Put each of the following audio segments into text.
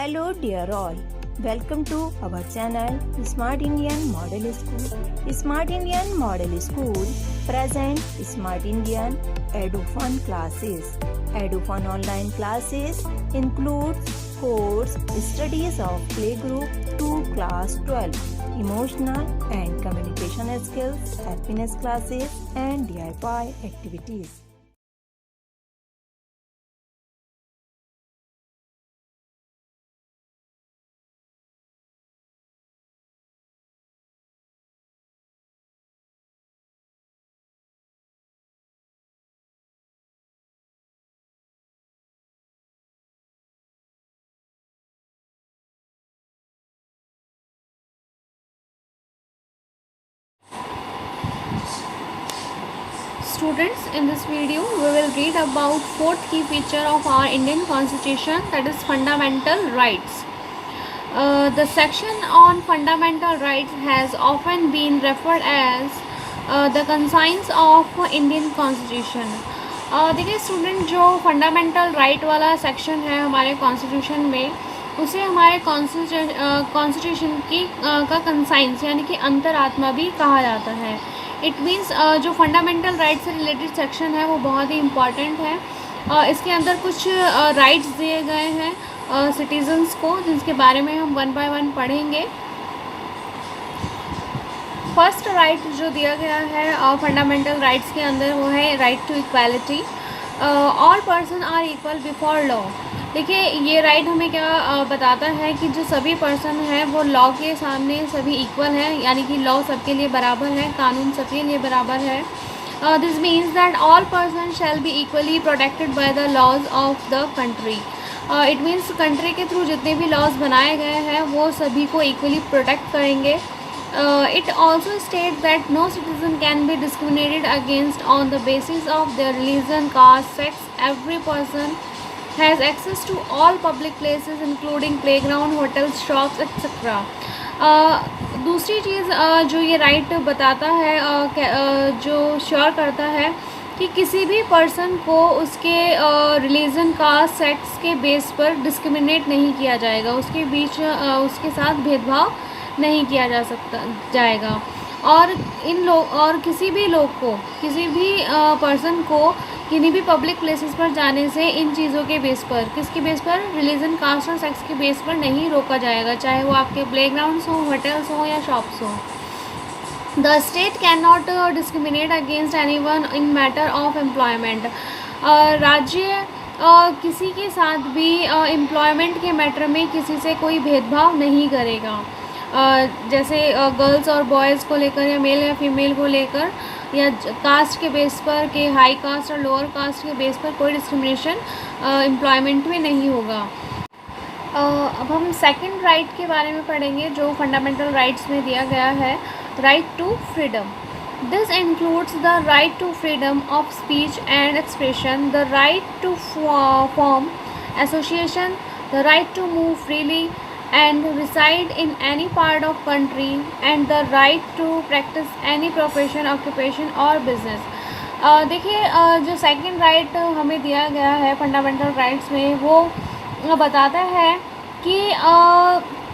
Hello dear all, welcome to our channel Smart Indian Model School. Smart Indian Model School present Smart Indian EduFun classes. EduFun online classes includes course studies of playgroup to class 12, emotional and communication skills, happiness classes and DIY activities. Students, in this video we will read about fourth key feature of our Indian Constitution, that is fundamental rights. The section on fundamental rights has often been referred as the conscience of Indian Constitution. देखिए student, जो fundamental right वाला section है हमारे constitution में, उसे हमारे constitution की का कंसाइंस यानी कि अंतरात्मा भी कहा जाता है. इट मीन्स जो फंडामेंटल राइट से रिलेटेड सेक्शन है वो बहुत ही इम्पॉर्टेंट है. इसके अंदर कुछ राइट्स दिए गए हैं सिटीजन्स को, जिसके बारे में हम वन बाय वन पढ़ेंगे. फर्स्ट राइट जो दिया गया है फंडामेंटल राइट्स के अंदर वो है right to equality. All person are equal before law. देखिए ये राइट हमें क्या बताता है कि जो सभी पर्सन हैं वो लॉ के सामने सभी इक्वल हैं, यानी कि लॉ सबके लिए बराबर है, कानून सबके लिए बराबर है. This means that all person shall be equally protected by the laws of the country. It means country के थ्रू जितने भी लॉज बनाए गए हैं वो सभी को इक्वली प्रोटेक्ट करेंगे. It also states that no citizen can be discriminated against on the basis of their religion, caste, sex. Every person has access to all public places including playground, hotels, shops, etc. दूसरी चीज़ जो ये right बताता है, जो sure करता है कि किसी भी पर्सन को उसके रिलीजन का सेक्स के बेस पर डिस्क्रिमिनेट नहीं किया जाएगा, उसके बीच उसके साथ भेदभाव नहीं किया जा सकता जाएगा. और किसी भी लोग को, किसी भी पर्सन को किन्हीं भी पब्लिक प्लेसेस पर जाने से इन चीज़ों के बेस पर, किसके बेस पर, रिलीजन, कास्ट और सेक्स के बेस पर नहीं रोका जाएगा, चाहे वो आपके प्लेग्राउंड्स हो, होटल्स हो या शॉप्स हो. The state can not discriminate against anyone in matter of employment. राज्य किसी के साथ भी एम्प्लॉयमेंट के मैटर में किसी से कोई भेदभाव नहीं करेगा. जैसे गर्ल्स और बॉयज़ को लेकर या मेल या फीमेल को लेकर या कास्ट के बेस पर, कि हाई कास्ट और लोअर कास्ट के बेस पर कोई डिस्क्रिमिनेशन एम्प्लॉयमेंट में नहीं होगा. अब हम सेकंड राइट के बारे में पढ़ेंगे जो फंडामेंटल राइट्स में दिया गया है, right to freedom. This includes the right to freedom of speech and expression, the right to form association, the right to move freely and reside in any part of country, and the right to practice any profession, occupation or business. देखिए जो second right हमें दिया गया है fundamental rights में, वो बताता है कि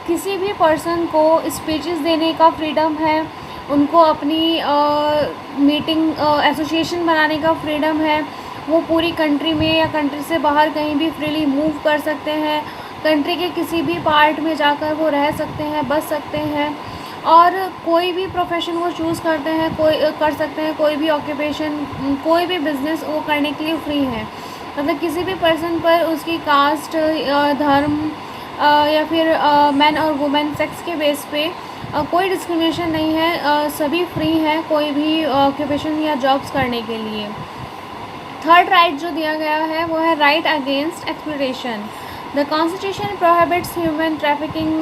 किसी भी पर्सन को स्पीचेस देने का फ्रीडम है, उनको अपनी मीटिंग एसोसिएशन बनाने का फ्रीडम है, वो पूरी कंट्री में या कंट्री से बाहर कहीं भी फ्रीली मूव कर सकते हैं, कंट्री के किसी भी पार्ट में जाकर वो रह सकते हैं, बस सकते हैं, और कोई भी प्रोफेशन वो चूज़ करते हैं, कर सकते हैं, कोई भी ऑक्यूपेशन, कोई भी बिज़नेस वो करने के लिए फ्री है. मतलब किसी भी पर्सन पर उसकी कास्ट, धर्म या फिर मैन और वुमेन सेक्स के बेस पे कोई डिस्क्रिमिनेशन नहीं है, सभी फ्री हैं कोई भी ऑक्यूपेशन या जॉब्स करने के लिए. थर्ड राइट जो दिया गया है वो है right against exploitation. The Constitution prohibits human trafficking,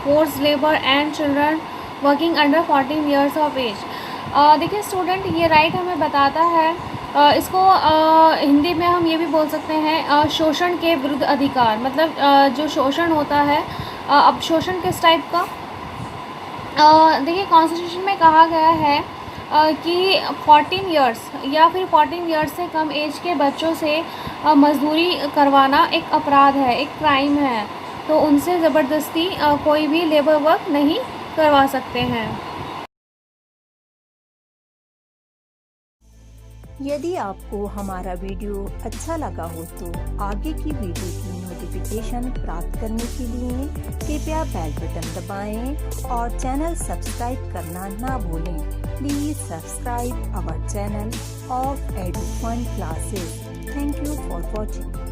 forced labor and children working under 14 years of age. देखिए स्टूडेंट, ये राइट हमें बताता है, इसको हिंदी में हम ये भी बोल सकते हैं शोषण के विरुद्ध अधिकार. मतलब जो शोषण होता है, अब शोषण किस टाइप का, देखिए कॉन्स्टिट्यूशन में कहा गया है कि 14 इयर्स या फिर 14 इयर्स से कम एज के बच्चों से मजदूरी करवाना एक अपराध है, एक क्राइम है. तो उनसे ज़बरदस्ती कोई भी लेबर वर्क नहीं करवा सकते हैं। यदि आपको हमारा वीडियो अच्छा लगा हो तो आगे की वीडियो की नोटिफिकेशन प्राप्त करने के लिए कृपया बेल बटन दबाएं और चैनल सब्सक्राइब करना ना भूलें। Please subscribe our channel of Edufun classes. Thank you for watching.